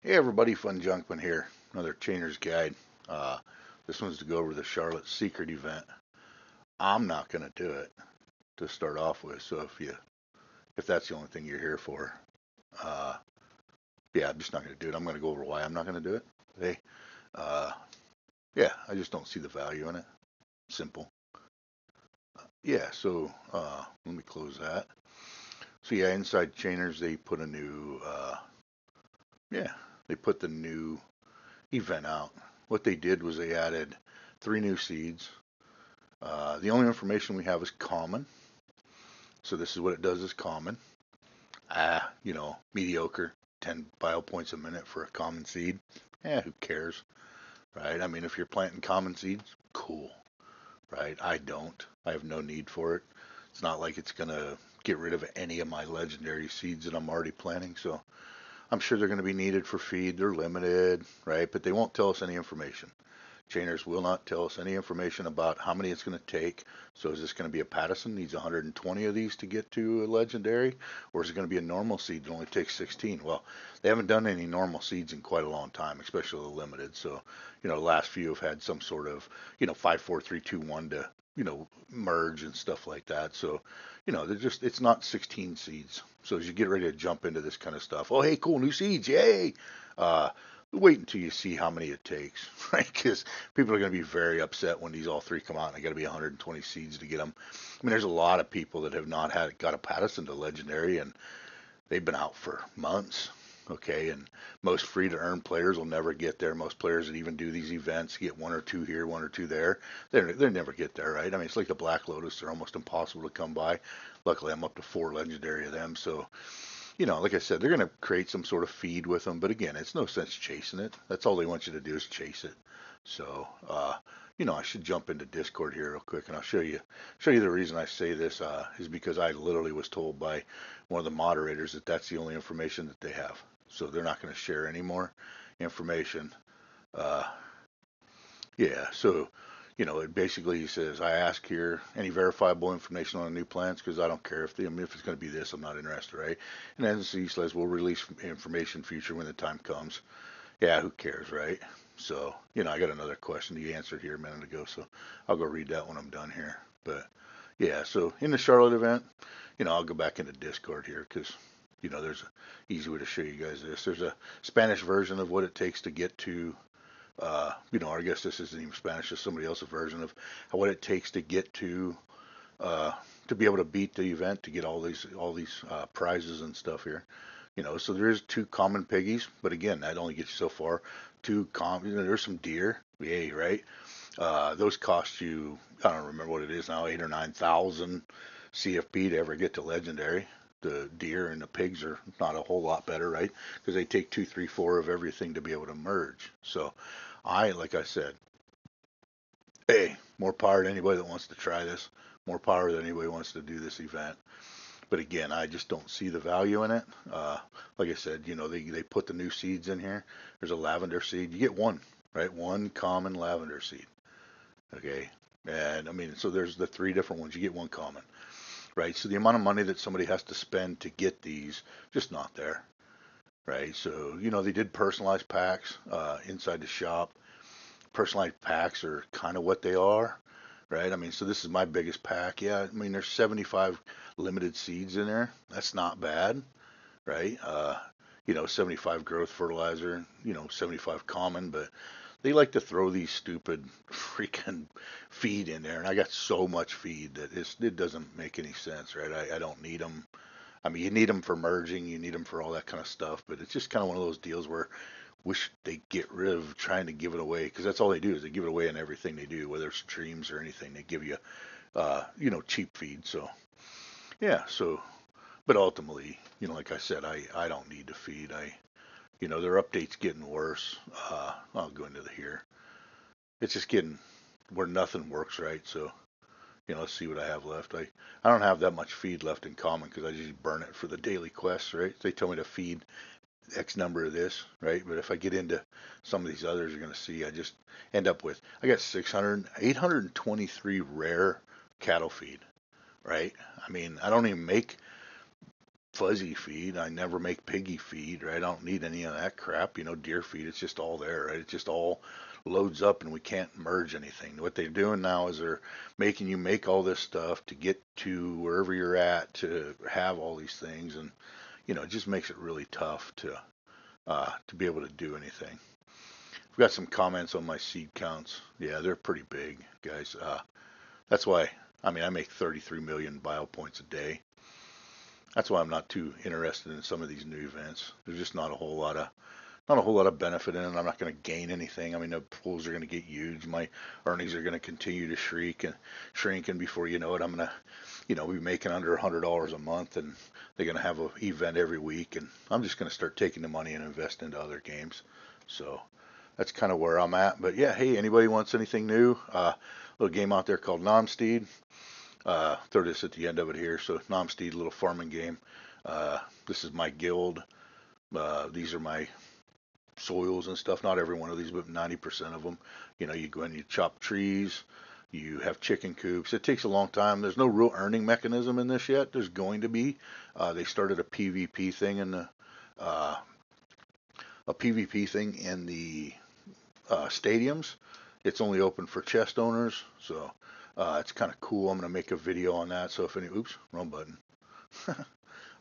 Hey everybody, Fun Junkman here. Another Chainer's Guide. This one's to go over the Charlotte Secret event. I'm not gonna do it to start off with, so if that's the only thing you're here for, uh, yeah, I'm just not gonna do it. I'm gonna go over why I'm not gonna do it. Hey, uh, yeah, I just don't see the value in it. Simple. Yeah, so let me close that. So yeah, inside Chainers they put a new, yeah, they put the new event out. What they did was they added 3 new seeds. The only information we have is common. So this is what it does is common. Mediocre. 10 bio points a minute for a common seed. Who cares, right? I mean, if you're planting common seeds, cool, right? I don't. I have no need for it. It's not like it's going to get rid of any of my legendary seeds that I'm already planting. So I'm sure they're going to be needed for feed. They're limited, right? But they won't tell us any information. Chainers will not tell us any information about how many it's going to take. So is this going to be a Pattison, needs 120 of these to get to a legendary? Or is it going to be a normal seed that only takes 16? Well, they haven't done any normal seeds in quite a long time, especially the limited. So, the last few have had some sort of, 5, 4, 3, 2, 1 to, merge and stuff like that. So, it's not 16 seeds. So as you get ready to jump into this kind of stuff, oh, hey, cool, new seeds, yay! Uh, Wait until you see how many it takes, right? Because people are going to be very upset when these all three come out and they got to be 120 seeds to get them. I mean, there's a lot of people that have not had got a Pattison to legendary and they've been out for months. Okay, and most free to earn players will never get there. Most players that even do these events get 1 or 2 here, 1 or 2 there. They never get there, right? I mean, it's like the Black Lotus; they're almost impossible to come by. Luckily, I'm up to 4 legendary of them, so like I said, they're going to create some sort of feed with them. But again, it's no sense chasing it. That's all they want you to do is chase it. So, I should jump into Discord here real quick, and I'll show you the reason I say this is because I literally was told by one of the moderators that that's the only information that they have. So they're not going to share any more information. Uh, yeah, so it basically says, I ask here any verifiable information on the new plans because I don't care if it's going to be this, I'm not interested, right? And then he says, we'll release information future when the time comes. Yeah, who cares, right? So, I got another question you answered here a minute ago, so I'll go read that when I'm done here. But yeah, so in the Charlotte event, I'll go back into Discord here because, there's an easy way to show you guys this. There's a Spanish version of what it takes to get to I guess this isn't even Spanish, just somebody else's version of what it takes uh, to be able to beat the event, to get all these prizes and stuff here. So there is 2 common piggies, but again, that only gets you so far. There's some deer, yay, right? Those cost you, I don't remember what it is now, 8 or 9,000 CFP to ever get to legendary. The deer and the pigs are not a whole lot better, right? Because they take 2, 3, 4 of everything to be able to merge. So like I said, hey, more power to anybody that wants to try this. More power to anybody who wants to do this event. But again, I just don't see the value in it. Like I said, they put the new seeds in here. There's a lavender seed. You get one, right? One common lavender seed. Okay. And I mean, so there's the 3 different ones. You get one common, right? So the amount of money that somebody has to spend to get these, just not there, right? So, they did personalized packs inside the shop. Personalized packs are kind of what they are, right? I mean, so this is my biggest pack. Yeah, I mean, there's 75 limited seeds in there. That's not bad, right? 75 growth fertilizer, 75 common, but they like to throw these stupid freaking feed in there, and I got so much feed that it doesn't make any sense, right? I don't need them. I mean, you need them for merging, you need them for all that kind of stuff, but it's just kind of one of those deals where wish they get rid of trying to give it away because that's all they do is they give it away in everything they do, whether it's streams or anything. They give you, cheap feed. So yeah, but ultimately, like I said, I don't need to feed. Their update's getting worse. I'll go into the here. It's just getting where nothing works right. So let's see what I have left. I don't have that much feed left in common because I just burn it for the daily quests, right? They tell me to feed X number of this, right? But if I get into some of these others, you're going to see I just end up with, I got 823 rare cattle feed, right? I mean, I don't even make fuzzy feed. I never make piggy feed, right? I don't need any of that crap, deer feed. It's just all there, right? It just all loads up and we can't merge anything. What they're doing now is they're making you make all this stuff to get to wherever you're at to have all these things. And, it just makes it really tough to be able to do anything. We've got some comments on my seed counts. Yeah, they're pretty big, guys. That's why, I make 33 million bio points a day. That's why I'm not too interested in some of these new events. There's just not a whole lot of benefit in it. I'm not going to gain anything. The pools are going to get huge. My earnings are going to continue to shrink, and before you know it, I'm going to, be making under $100 a month, and they're going to have an event every week, and I'm just going to start taking the money and invest into other games. So that's kind of where I'm at. But yeah, hey, anybody wants anything new? Little game out there called Nomsteed. Throw this at the end of it here. So Nomsteed, little farming game. This is my guild. These are my soils and stuff. Not every one of these, but 90% of them. You go in, you chop trees, you have chicken coops. It takes a long time. There's no real earning mechanism in this yet. There's going to be. They started a PvP thing in the stadiums. It's only open for chest owners, so it's kind of cool. I'm gonna make a video on that. So if any, oops, wrong button.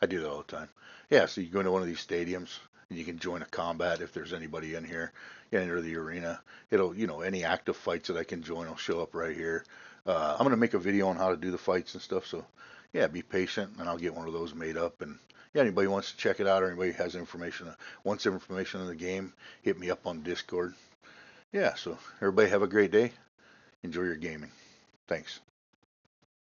I do that all the time. Yeah, so you go into one of these stadiums and you can join a combat if there's anybody in here. You enter the arena. It'll, any active fights that I can join will show up right here. I'm going to make a video on how to do the fights and stuff. So yeah, be patient and I'll get one of those made up. And yeah, anybody wants to check it out or anybody has wants information on the game, hit me up on Discord. Yeah, so everybody have a great day. Enjoy your gaming. Thanks.